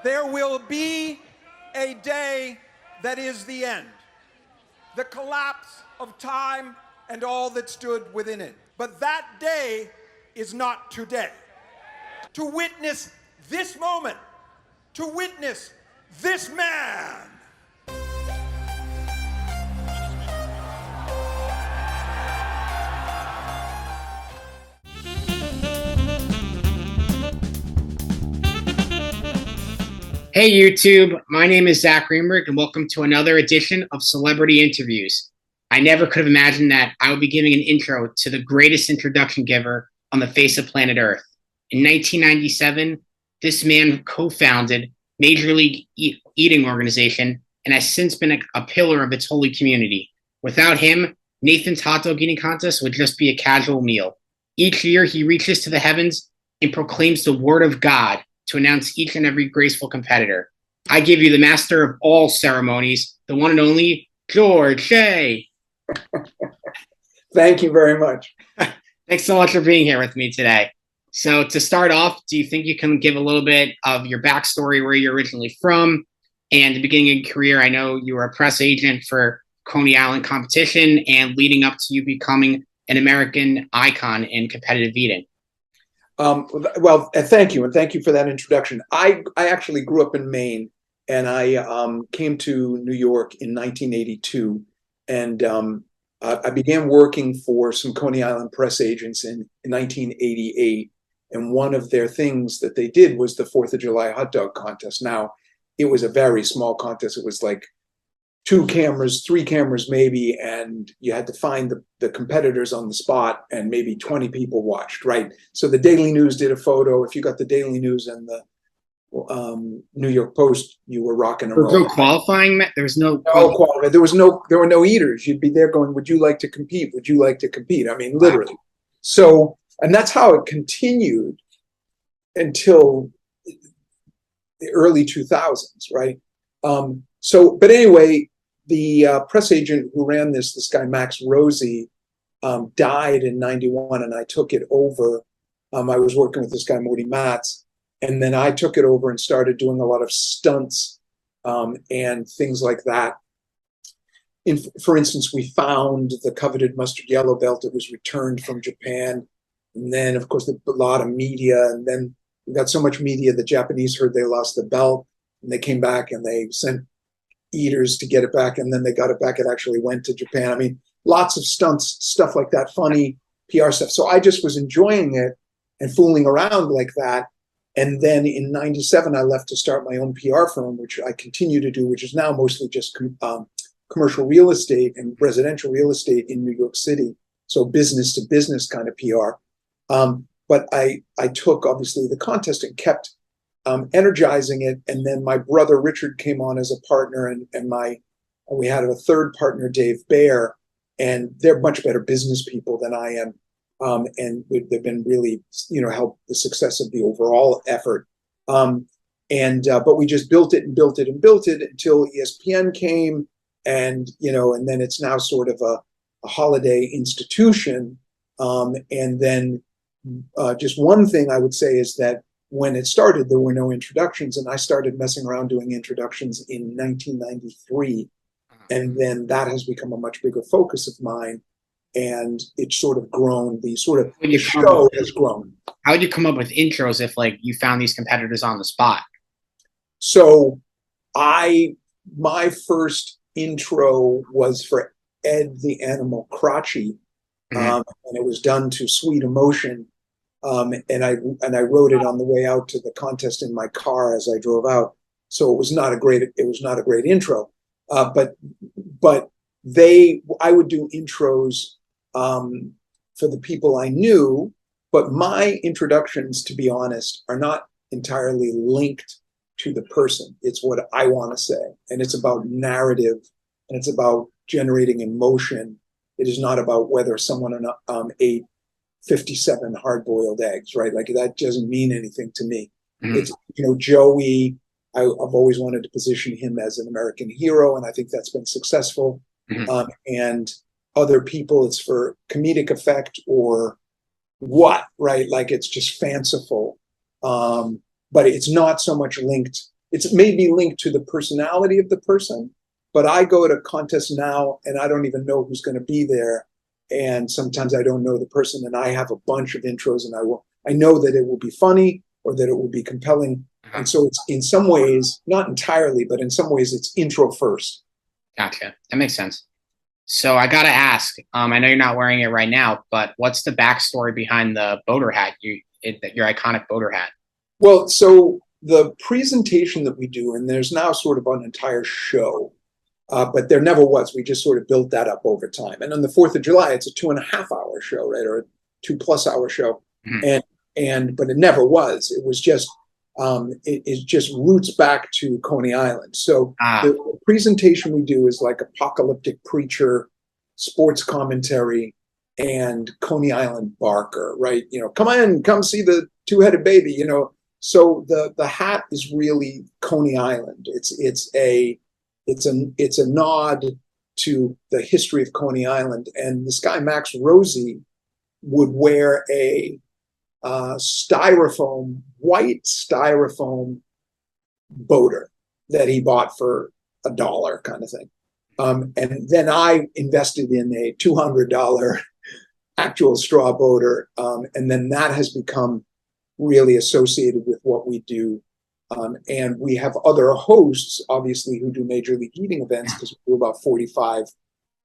There will be a day that is the end, the collapse of time and all that stood within it. But that day is not today. To witness this moment, to witness this man. Hey YouTube, my name is Zach Greenberg and welcome to another edition of Celebrity Interviews. I never could have imagined that I would be giving an intro to the greatest introduction giver on the face of planet Earth. In 1997, this man co-founded Major League Eating Organization and has since been a pillar of its holy community. Without him, Nathan's hot dog eating contest would just be a casual meal. Each year, he reaches to the heavens and proclaims the word of God to announce each and every graceful competitor. I give you the Master of All Ceremonies, the one and only George Shea. Thank you very much. Thanks so much for being here with me today. So to start off, do you think you can give a little bit of your backstory, where you're originally from, and the beginning of your career? I know you were a press agent for Coney Island competition and leading up to you becoming an American icon in competitive eating. Well, thank you, and thank you for that introduction. I actually grew up in Maine, and I came to New York in 1982, and I began working for some Coney Island press agents in 1988, and one of their things that they did was the 4th of July hot dog contest. Now, it was a very small contest. It was like 2 cameras, 3 cameras maybe, and you had to find the competitors on the spot, and maybe 20 people watched, right? So the Daily News did a photo. If you got the Daily News and the New York Post, you were rocking and rolling. There was no qualifying? There was no qualifying. There were no eaters. You'd be there going, would you like to compete? Would you like to compete? I mean, literally. So, and that's how it continued until the early 2000s, right? But anyway, the press agent who ran this guy, Max Rosie, died in 91, and I took it over. I was working with this guy, Morty Matz, and then I took it over and started doing a lot of stunts and things like that. For instance, we found the coveted mustard yellow belt. It was returned from Japan. And then, of course, a lot of media. And then we got so much media, the Japanese heard they lost the belt, and they came back and they sent eaters to get it back, and then they got it back. It actually went to Japan. I mean, lots of stunts, stuff like that, funny PR stuff. So I just was enjoying it and fooling around like that. And then in 97, I left to start my own PR firm, which I continue to do, which is now mostly just commercial real estate and residential real estate in New York City. So business to business kind of PR. But I took, obviously, the contest and kept energizing it. And then my brother Richard came on as a partner, and we had a third partner, Dave Baer, and they're much better business people than I am. And they've been really, helped the success of the overall effort. But we just built it and built it and built it until ESPN came, and then it's now sort of a holiday institution. And then just one thing I would say is that when it started, there were no introductions, and I started messing around doing introductions in 1993. And then that has become a much bigger focus of mine, and it's sort of grown. The show has grown. How would you come up with intros if, like, you found these competitors on the spot? So my first intro was for Ed the Animal Crotchy, and it was done to Sweet Emotion. And I wrote it on the way out to the contest in my car as I drove out. So it was not a great intro. But I would do intros for the people I knew, but my introductions, to be honest, are not entirely linked to the person. It's what I want to say, and it's about narrative, and it's about generating emotion. It is not about whether someone ate 57 hard-boiled eggs, right? Like, that doesn't mean anything to me. It's, Joey, I've always wanted to position him as an American hero, and I think that's been successful. And other people, it's for comedic effect or what, right? Like, it's just fanciful. But it's not so much linked it's maybe linked to the personality of the person, but I go to contests now and I don't even know who's going to be there. And sometimes I don't know the person, and I have a bunch of intros, and I know that it will be funny or that it will be compelling. And so it's in some ways, not entirely, but in some ways it's intro first. Gotcha. That makes sense. So I got to ask, I know you're not wearing it right now, but what's the backstory behind the boater hat, your iconic boater hat? Well, so the presentation that we do, and there's now sort of an entire show, but there never was. We just sort of built that up over time. And on the 4th of July, it's a 2.5-hour show, right? Or a 2+ hour show. Mm-hmm. But it never was. It was just, it just roots back to Coney Island. So the presentation we do is like apocalyptic preacher, sports commentary, and Coney Island Barker, right? Come see the two-headed baby, So the hat is really Coney Island. It's a nod to the history of Coney Island. And this guy, Max Rosie, would wear a white styrofoam boater that he bought for $1 kind of thing. And then I invested in a $200 actual straw boater. And then that has become really associated with what we do. And we have other hosts, obviously, who do Major League Eating events, because we do about 45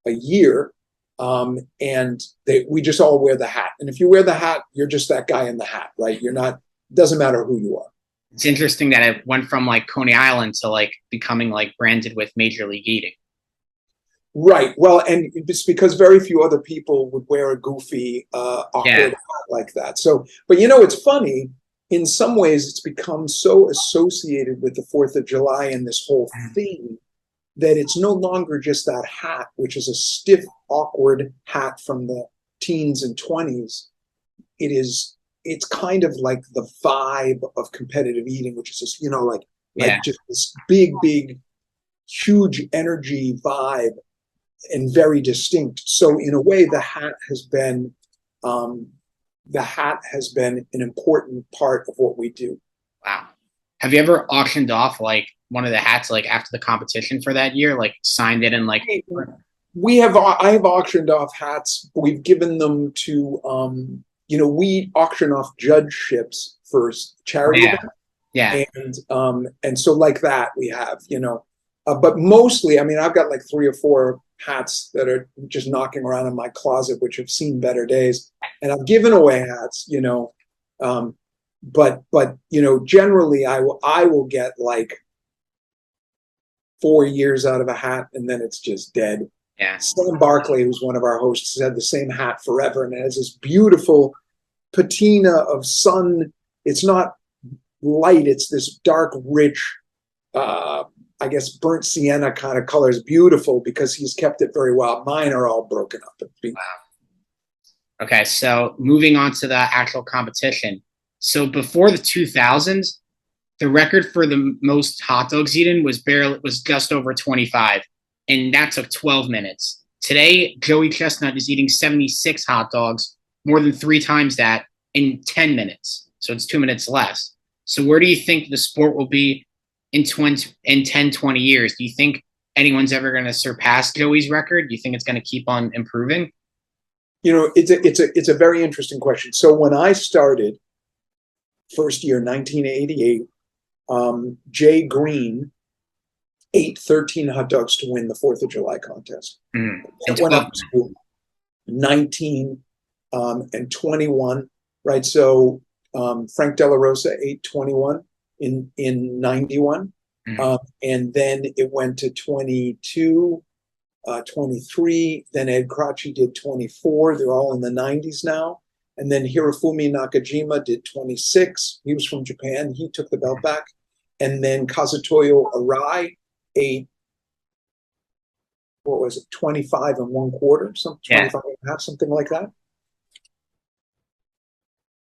a year. And we just all wear the hat. And if you wear the hat, you're just that guy in the hat, right? Doesn't matter who you are. It's interesting that it went from like Coney Island to like becoming like branded with Major League Eating. Right. Well, and it's because very few other people would wear a goofy, awkward hat like that. So, but it's funny. In some ways, it's become so associated with the 4th of July and this whole theme that it's no longer just that hat, which is a stiff, awkward hat from the teens and 20s. It's kind of like the vibe of competitive eating, which is just, just this big, huge energy vibe and very distinct. So in a way, the hat has been an important part of what we do. Wow. Have you ever auctioned off like one of the hats like after the competition for that year, like signed it and like? I have auctioned off hats. We've given them to, we auction off judgeships for charity events. Yeah. And so like that we have, but mostly, I've got like 3 or 4 hats that are just knocking around in my closet, which have seen better days. And I've given away hats, but generally I will get like 4 years out of a hat, and then it's just dead. Yeah. Sam Barkley, who's one of our hosts, has had the same hat forever, and it has this beautiful patina of sun. It's not light; it's this dark, rich, I guess burnt sienna kind of color. Is beautiful because he's kept it very well. Mine are all broken up. Wow. Okay, so moving on to the actual competition. So before the 2000s, the record for the most hot dogs eaten was just over 25, and that took 12 minutes. Today, Joey Chestnut is eating 76 hot dogs, more than 3 times that, in 10 minutes. So it's 2 minutes less. So where do you think the sport will be in 10, 20 years? Do you think anyone's ever going to surpass Joey's record? Do you think it's going to keep on improving? It's a very interesting question. So when I started, first year, 1988, Jay Green ate 13 hot dogs to win the 4th of July contest. It went up to 19 and 21, right? So Frank De La Rosa ate 21 in 91. And then it went to 22, 23. Then Ed Croce did 24. They're all in the 90s now. And then Hirofumi Nakajima did 26. He was from Japan. He took the belt back. And then Kazutoyo Arai ate, 25 and 1/4, 25 and a half, something like that.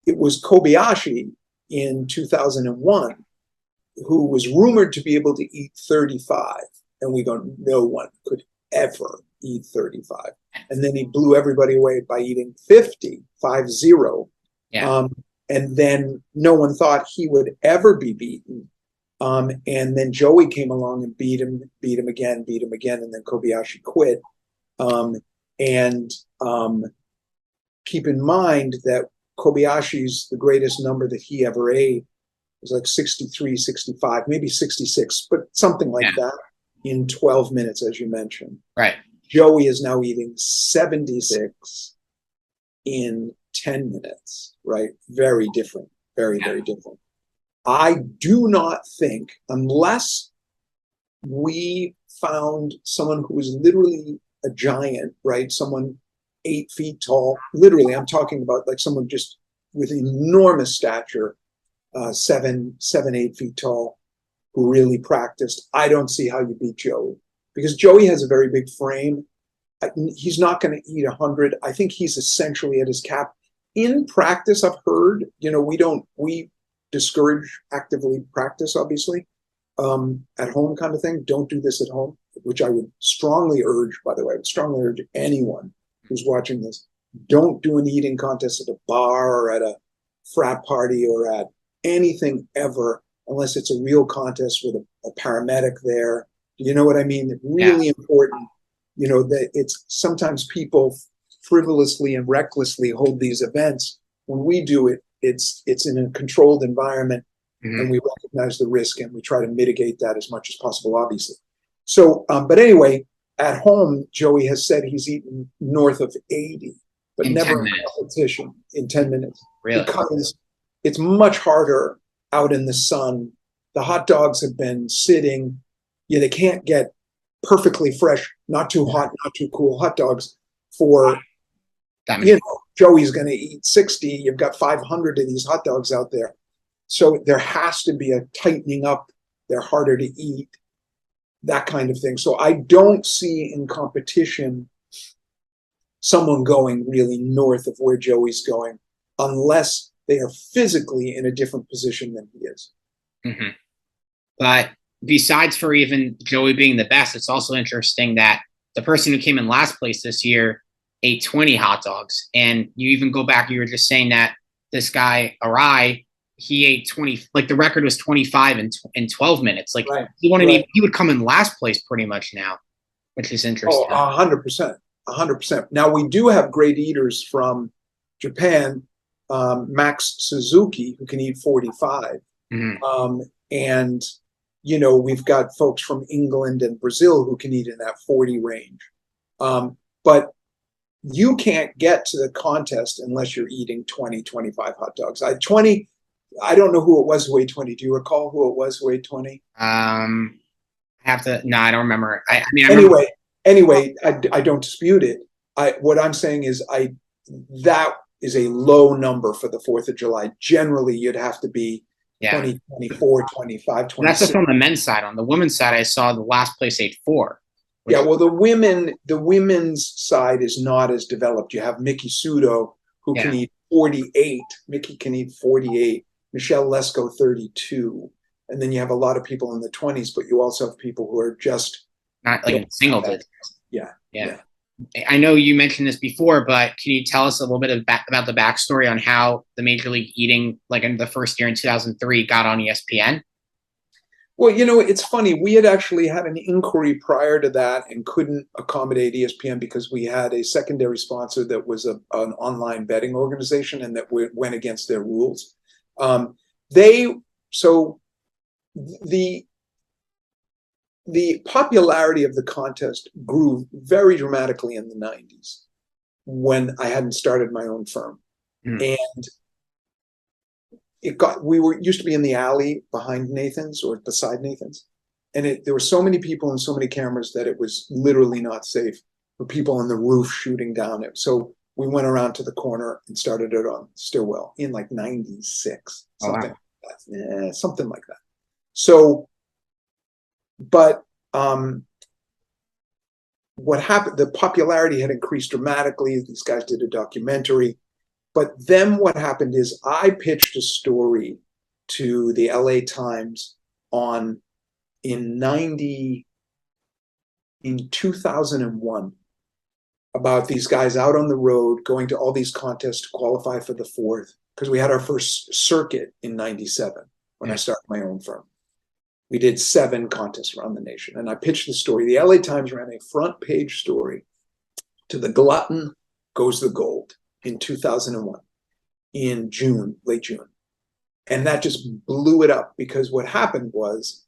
It was Kobayashi in 2001 who was rumored to be able to eat 35. And we go, no one could ever eat 35. And then he blew everybody away by eating 50. And then no one thought he would ever be beaten And then Joey came along and beat him again, and then Kobayashi quit. And keep in mind that Kobayashi's the greatest number that he ever ate was like 63, 65, maybe 66, but something like that in 12 minutes, as you mentioned. Right. Joey is now eating 76 in 10 minutes, right? Very different, very different. I do not think, unless we found someone who was literally a giant, right? Someone 8 feet tall, literally, I'm talking about like someone just with enormous stature, 7, 8 feet tall, who really practiced. I don't see how you beat Joey, because Joey has a very big frame. He's not going to eat 100. I think he's essentially at his cap. In practice, I've heard, we discourage actively practice, obviously, at home kind of thing. Don't do this at home, which I would strongly urge, by the way. I would strongly urge anyone who's watching this, don't do an eating contest at a bar or at a frat party or at anything ever, unless it's a real contest with a paramedic there. You know what I mean? Really important, that it's sometimes people frivolously and recklessly hold these events. When we do it, it's in a controlled environment, and we recognize the risk and we try to mitigate that as much as possible, obviously. So, but anyway, at home, Joey has said he's eaten north of 80, but never in competition in 10 minutes. Really? Because it's much harder out in the sun. The hot dogs have been sitting. They can't get perfectly fresh, not too hot, not too cool hot dogs for, Joey's going to eat 60. You've got 500 of these hot dogs out there. So there has to be a tightening up. They're harder to eat, that kind of thing. So I don't see in competition someone going really north of where Joey's going, unless they are physically in a different position than he is. Mm-hmm. But besides for even Joey being the best, it's also interesting that the person who came in last place this year ate 20 hot dogs. And you even go back, you were just saying that this guy, Arai, he ate 20, like the record was 25 in 12 minutes. Like he would come in last place pretty much now, which is interesting. Oh, 100%. 100%. Now we do have great eaters from Japan, Max Suzuki, who can eat 45. And, we've got folks from England and Brazil who can eat in that 40 range. But you can't get to the contest unless you're eating 20, 25 hot dogs. I don't know who it was who ate 20. Do you recall who it was who ate 20? I don't remember. Anyway, I don't dispute it. What I'm saying is that is a low number for the 4th of July. Generally, you'd have to be 20, 24, 25, 26. That's just on the men's side. On the women's side, I saw the last place ate 4. Yeah, well, the women's side is not as developed. You have Miki Sudo, who can eat 48. Miki can eat 48. Michelle Lesko, 32. And then you have a lot of people in the 20s, but you also have people who are just not like in single digits. Yeah. I know you mentioned this before, but can you tell us a little bit about the backstory on how the Major League Eating, like in the first year in 2003, got on ESPN? Well, it's funny. We had actually had an inquiry prior to that and couldn't accommodate ESPN because we had a secondary sponsor that was an online betting organization, and that went against their rules. The popularity of the contest grew very dramatically in the 90s when I hadn't started my own firm. And we used to be in the alley behind Nathan's or beside Nathan's. And there were so many people and so many cameras that it was literally not safe for people on the roof shooting down it. So we went around to the corner and started it on Stillwell in like 96, something like that. So, but what happened, the popularity had increased dramatically. These guys did a documentary. But then what happened is I pitched a story to the LA Times in 2001 about these guys out on the road going to all these contests to qualify for the 4th, because we had our first circuit in 97 when I started my own firm. We did 7 contests around the nation. And I pitched the story. The LA Times ran a front page story to The Glutton Goes the Gold in 2001, in June, late June. And that just blew it up, because what happened was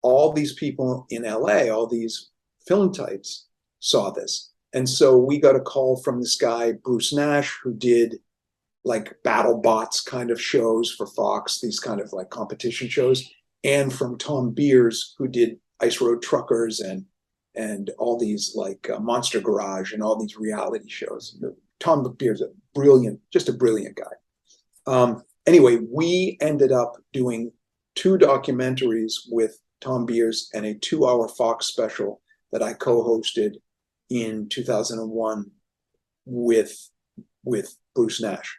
all these people in LA, all these film types saw this. And so we got a call from this guy, Bruce Nash, who did like battle bots kind of shows for Fox, these kind of like competition shows, and from Tom Beers, who did Ice Road Truckers and all these like Monster Garage and all these reality shows. Tom Beers, just a brilliant guy. Anyway, we ended up doing 2 documentaries with Tom Beers and a 2-hour Fox special that I co-hosted in 2001 with Bruce Nash.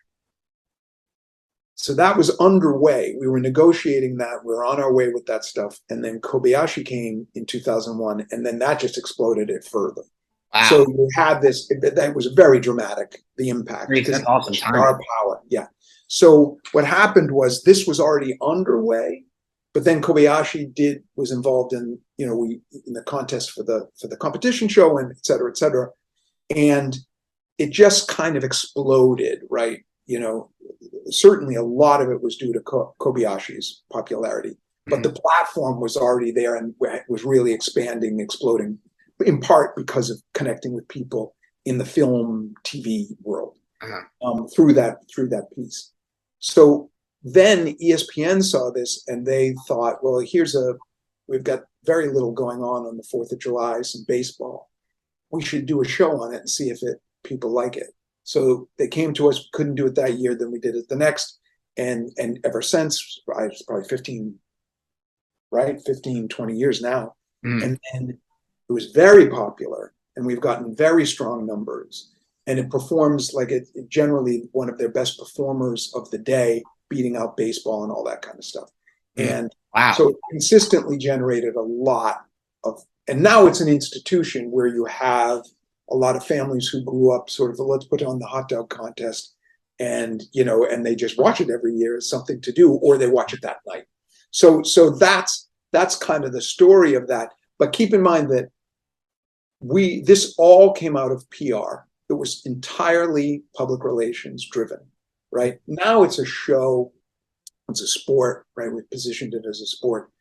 So that was underway. We were negotiating that. We were on our way with that stuff. And then Kobayashi came in 2001, and then that just exploded it further. Wow. So you had this, that was very dramatic, the impact. That's awesome. Star power. Yeah. So what happened was this was already underway, but then Kobayashi was involved in, in the contest for the competition show, and et cetera, et cetera. And it just kind of exploded, right? Certainly a lot of it was due to Kobayashi's popularity, but the platform was already there and was really expanding, exploding, in part because of connecting with people in the film, TV world through that piece. So then ESPN saw this and they thought, well, we've got very little going on the 4th of July, some baseball. We should do a show on it and see if people like it. So they came to us, couldn't do it that year, then we did it the next. And ever since, it's probably 15, 20 years now. And then it was very popular, and we've gotten very strong numbers. And it performs like it generally one of their best performers of the day, beating out baseball and all that kind of stuff. And so it consistently generated a lot of, and now it's an institution where you have a lot of families who grew up sort of, let's put on the hot dog contest, and and they just watch it every year as something to do, or they watch it that night. So that's kind of the story of that. But keep in mind that this all came out of PR. It was entirely public relations driven, right? Now it's a show, it's a sport, right? We've positioned it as a sport.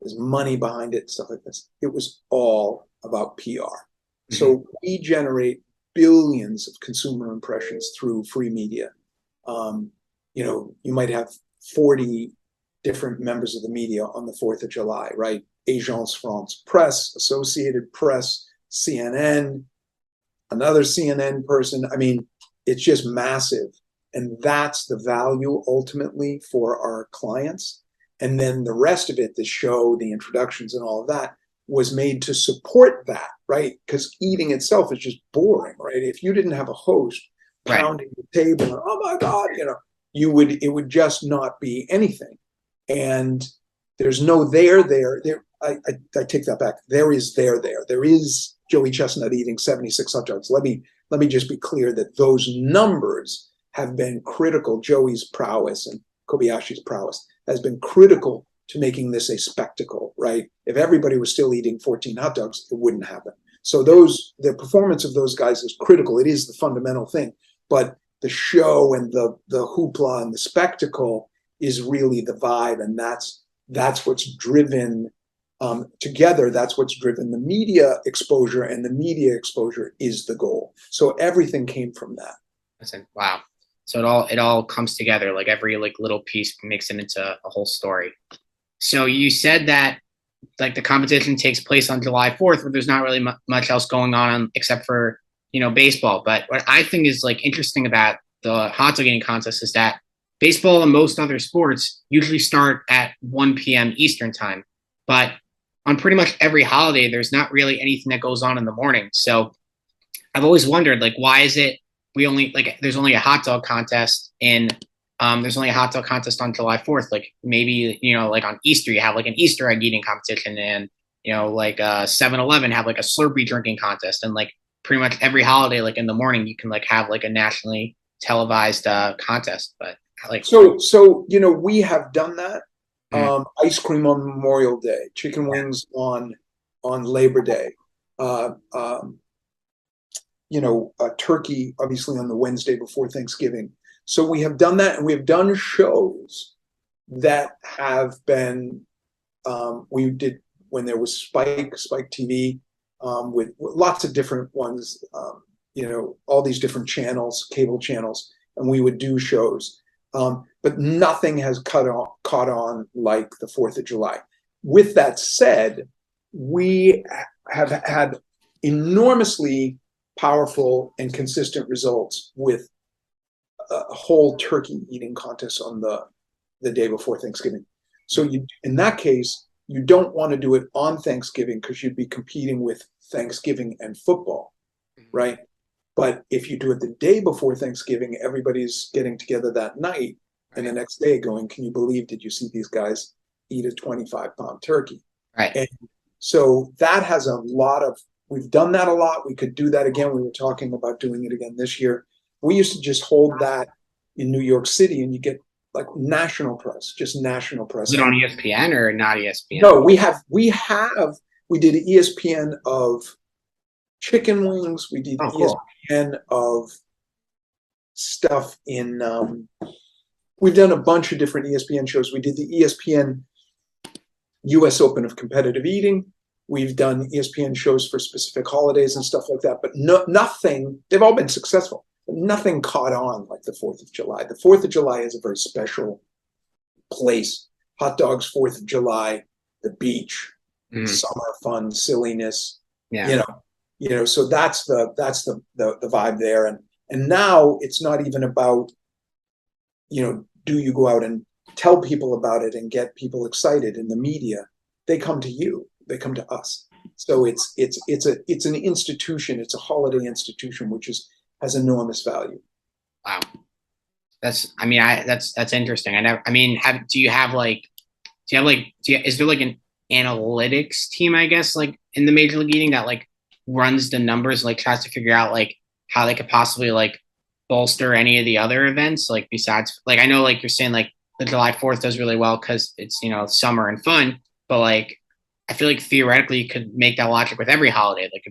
There's money behind it, stuff like this. It was all about PR. So we generate billions of consumer impressions through free media. You might have 40 different members of the media on the 4th of July, right? Agence France Presse, Associated Press, CNN, another CNN person. I mean, it's just massive. And that's the value ultimately for our clients. And then the rest of it, the show, the introductions and all of that, was made to support that, right? Because eating itself is just boring, right? If you didn't have a host pounding the table and, oh my God, it would just not be anything. And there's no there. I take that back. There is there. There is Joey Chestnut eating 76 hot dogs. Let me just be clear that those numbers have been critical. Joey's prowess and Kobayashi's prowess has been critical to making this a spectacle, right? If everybody was still eating 14 hot dogs, it wouldn't happen. So the performance of those guys is critical. It is the fundamental thing. But the show and the hoopla and the spectacle is really the vibe. And that's what's driven together. That's what's driven the media exposure, and the media exposure is the goal. So everything came from that. Wow. So it all comes together, like every little piece makes it into a whole story. So you said that like the competition takes place on July 4th, where there's not really much else going on except for, baseball. But what I think is interesting about the hot dog eating contest is that baseball and most other sports usually start at 1 p.m. Eastern time. But on pretty much every holiday, there's not really anything that goes on in the morning. So I've always wondered, why is it there's only a hot dog contest there's only a hot dog contest on July 4th. Maybe, on Easter, you have an Easter egg eating competition, and, 7-Eleven have a Slurpee drinking contest, and pretty much every holiday, in the morning, you can have a nationally televised contest. But so we have done that. Ice cream on Memorial Day, chicken wings on Labor Day, uh, um, turkey obviously on the Wednesday before Thanksgiving. So we have done that, and we have done shows that have been we did when there was Spike TV, with lots of different ones, all these different channels, cable channels, and we would do shows. But nothing has caught on like the 4th of July. With that said, we have had enormously powerful and consistent results with a whole turkey eating contest on the day before Thanksgiving. So in that case, you don't want to do it on Thanksgiving because you'd be competing with Thanksgiving and football, right? But if you do it the day before Thanksgiving, everybody's getting together that night, and the next day going, can you believe, did you see these guys eat a 25-pound turkey? Right. And so that has we've done that a lot. We could do that again. We were talking about doing it again this year. We used to just hold that in New York City, and you get like national press, just national press. Is it on ESPN or not ESPN? No, we did ESPN of chicken wings. We did ESPN of stuff in, we've done a bunch of different ESPN shows. We did the ESPN US Open of Competitive Eating. We've done ESPN shows for specific holidays and stuff like that, but nothing, they've all been successful. Nothing caught on like the 4th of July. The 4th of July is a very special place. Hot dogs, 4th of July, the beach, summer fun, silliness. Yeah. So that's the vibe there. And now it's not even about, do you go out and tell people about it and get people excited in the media? They come to you. They come to us. So it's an institution. It's a holiday institution, which has enormous value. Wow. That's interesting. Is there like an analytics team, I guess, like in the Major League Eating that like runs the numbers, like tries to figure out like how they could possibly like bolster any of the other events, like besides, like, I know like you're saying like the July 4th does really well because it's, summer and fun, but like I feel like theoretically you could make that logic with every holiday. Like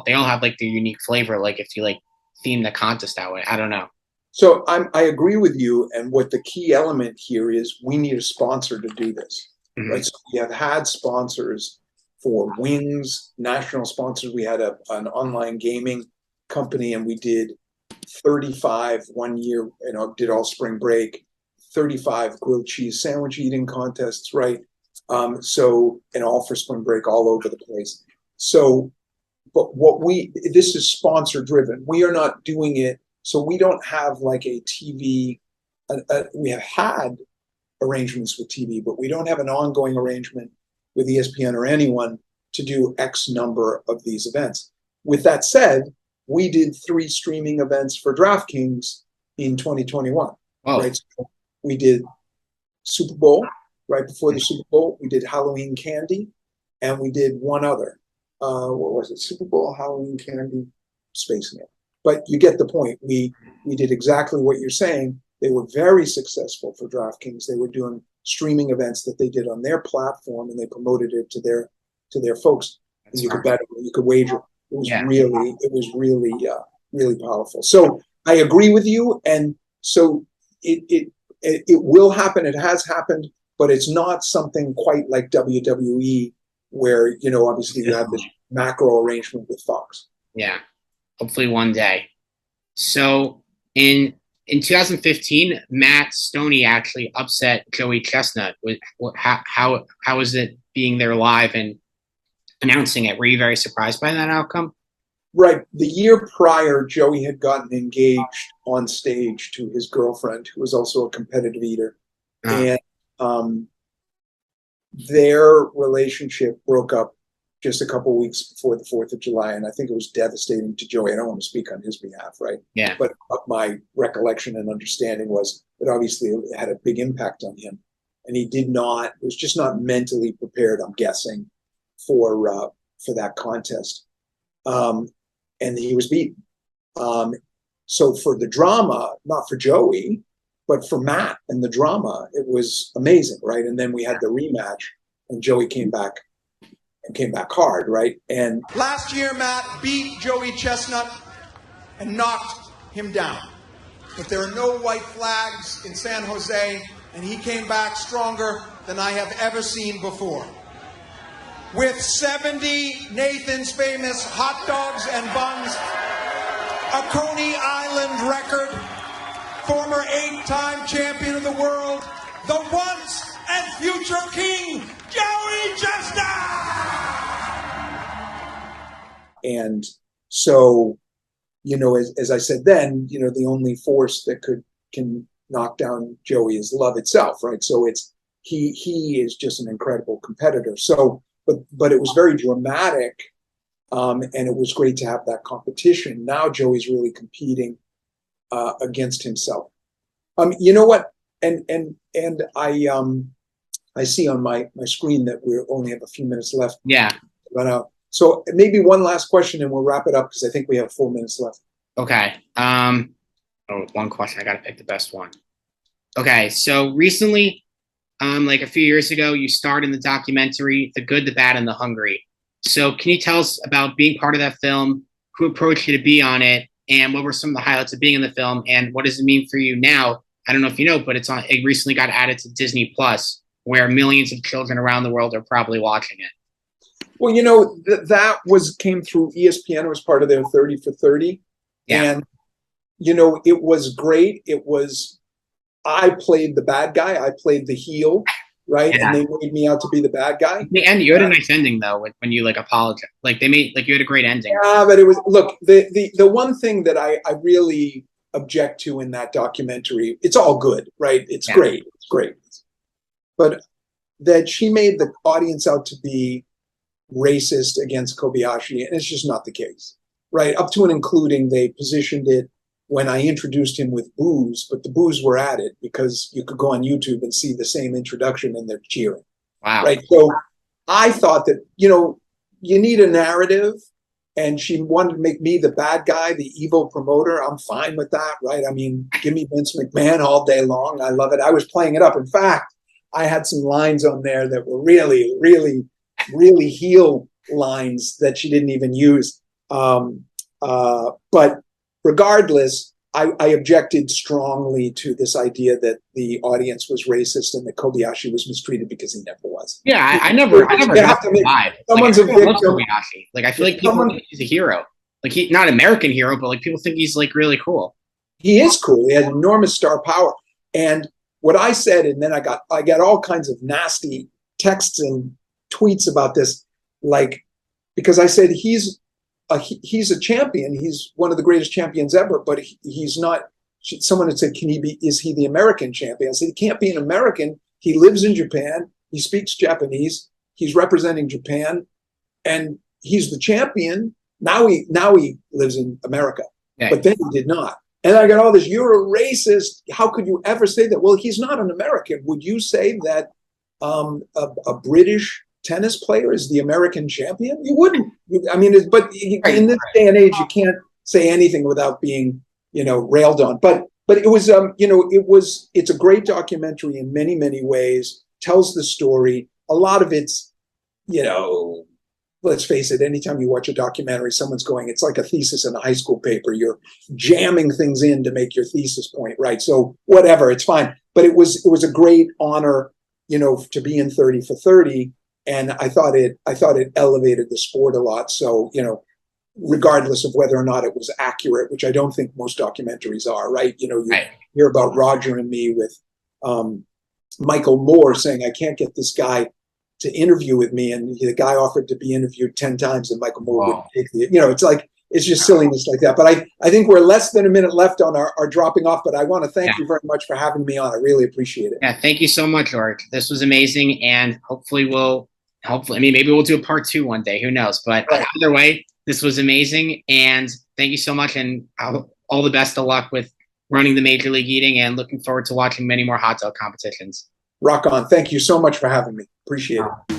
they all have like their unique flavor. Like if you like theme the contest that way, I don't know. So I agree with you. And what the key element here is, we need a sponsor to do this, right? So we have had sponsors for wings, national sponsors. We had an online gaming company, and we did 35 one year, did all spring break, 35 grilled cheese sandwich eating contests, right? And all for spring break all over the place. So, but this is sponsor driven. We are not doing it. So we don't have like a TV, we have had arrangements with TV, but we don't have an ongoing arrangement with ESPN or anyone to do X number of these events. With that said, we did 3 streaming events for DraftKings in 2021. Oh. Right? So we did Super Bowl, right before the Super Bowl. We did Halloween candy, and we did one other. What was it? Super Bowl, Halloween candy, Space Camp. But you get the point. We did exactly what you're saying. They were very successful for DraftKings. They were doing streaming events that they did on their platform, and they promoted it to their folks. And you could bet, you could wager. It was really powerful. So I agree with you, and so it will happen. It has happened, but it's not something quite like WWE, where obviously you have this macro arrangement with Fox. Yeah, hopefully one day. So in 2015, Matt Stoney actually upset Joey Chestnut. How was it being there live and announcing it? Were you very surprised by that outcome? Right. The year prior, Joey had gotten engaged on stage to his girlfriend, who was also a competitive eater. And their relationship broke up just a couple of weeks before the 4th of July. And I think it was devastating to Joey. I don't want to speak on his behalf, right? Yeah. But my recollection and understanding was that obviously it had a big impact on him. And he was just not mentally prepared, I'm guessing, for that contest. And he was beaten. So for the drama, not for Joey, but for Matt and the drama, it was amazing, right? And then we had the rematch, and Joey came back hard, right? And last year, Matt beat Joey Chestnut and knocked him down. But there are no white flags in San Jose, and he came back stronger than I have ever seen before. With 70 Nathan's Famous hot dogs and buns, a Coney Island record, former 8-time champion of the world, the once and future king, Joey Chestnut! And so, as I said then, the only force that can knock down Joey is love itself, right? So he is just an incredible competitor. So, but it was very dramatic, and it was great to have that competition. Now Joey's really competing against himself. You know what? And I see on my screen that we only have a few minutes left. Yeah. So maybe one last question and we'll wrap it up because I think we have 4 minutes left. Okay. One question. I got to pick the best one. Okay. So recently, like a few years ago, you starred in the documentary, The Good, the Bad, and the Hungry. So can you tell us about being part of that film, who approached you to be on it, and what were some of the highlights of being in the film, and what does it mean for you now? I don't know if you know, but it recently got added to Disney Plus, where millions of children around the world are probably watching it. Well, that came through ESPN. It was part of their 30 for 30. Yeah. And, it was great. I played the bad guy. I played the heel, right? Yeah. And they made me out to be the bad guy. And you had a nice ending, though, when you apologize. You had a great ending. Yeah, but it was, look, the one thing that I really object to in that documentary, it's all good, right? It's great. It's great. But that she made the audience out to be racist against Kobayashi, and it's just not the case, right? Up to and including they positioned it when I introduced him with boos, but the boos were added because you could go on YouTube and see the same introduction and they're cheering. Wow. Right. So I thought that, you need a narrative, and she wanted to make me the bad guy, the evil promoter. I'm fine with that, right? I mean, give me Vince McMahon all day long. I love it. I was playing it up. In fact, I had some lines on there that were really, really, really heel lines that she didn't even use. But regardless, I objected strongly to this idea that the audience was racist and that Kobayashi was mistreated because he never was. Yeah, I never got the vibe. Someone's a victim. Kobayashi. I feel like people think he's a hero. He's not an American hero, but people think he's really cool. He is cool. He has enormous star power. And what I said, and then I got all kinds of nasty texts and tweets about this, because I said he's a champion. He's one of the greatest champions ever, but he's not. Someone had said, is he the American champion? I said, he can't be an American. He lives in Japan. He speaks Japanese. He's representing Japan, and he's the champion. Now he lives in America, but then he did not. And I got all this, you're a racist. How could you ever say that? Well, he's not an American. Would you say that a British tennis player is the American champion? You wouldn't. In this day and age, you can't say anything without being, railed on. But it was, it's a great documentary in many, many ways, tells the story. A lot of it's, let's face it, anytime you watch a documentary, someone's going, it's like a thesis in a high school paper. You're jamming things in to make your thesis point, right? So whatever, it's fine. But it was a great honor, to be in 30 for 30. And I thought it elevated the sport a lot. So, regardless of whether or not it was accurate, which I don't think most documentaries are, right? You hear about Roger and Me with Michael Moore saying, I can't get this guy to interview with me. And the guy offered to be interviewed 10 times and Michael Moore wouldn't take the, it's just silliness like that. But I think we're less than a minute left on our dropping off, but I want to thank you very much for having me on. I really appreciate it. Yeah. Thank you so much, George. This was amazing. And maybe we'll do a part 2 one day, who knows, but either way, this was amazing. And thank you so much. And all the best of luck with running the Major League Eating, and looking forward to watching many more hot dog competitions. Rock on. Thank you so much for having me. Appreciate it.